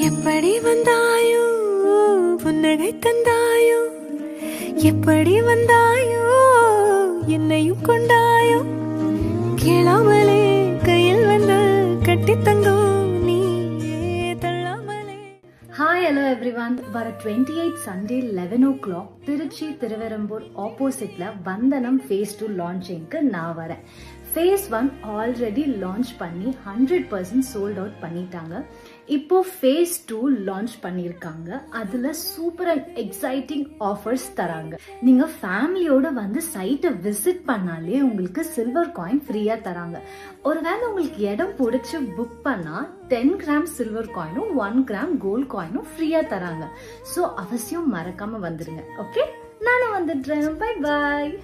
எப்படி வந்தாயோ புன்னகை தந்தாயோ, எப்படி வந்தாயோ என்னையும் கொண்டாயோ, கேளாமலே கையில் வந்து கட்டி தங்கும் நீ தள்ளாமலே. Hi, hello everyone. வர 28 Sunday 11 o'clock திருச்சி திருவெரும்பூர் ஆப்போசிட்ல வந்தனம் phase 2 லான்ச்சிங்க்கு நான் வரேன். phase 1 ஆல்ரெடி லான்ச் பண்ணி 100% சோல்ட் அவுட் பண்ணிட்டாங்க. இப்போ phase 2 லான்ச் பண்ணியிருக்காங்க. அதுல சூப்பர் அண்ட் எக்ஸைட்டிங் ஆஃபர்ஸ் தராங்க. நீங்க ஃபேமிலியோட வந்து சைட்டை விசிட் பண்ணாலே உங்களுக்கு சில்வர் காயின் ஃப்ரீயா தராங்க. ஒருவேளை உங்களுக்கு இடம் பிடிச்சி புக் பண்ணா 10 கிராம் சில்வர் காயினும் 1 கிராம் கோல்ட் காயினும் ஃப்ரீயா தராங்க. ஸோ அவசியம் மறக்காம வந்துருங்க. ஓகே, நானும் வந்துடுறேன். Bye bye.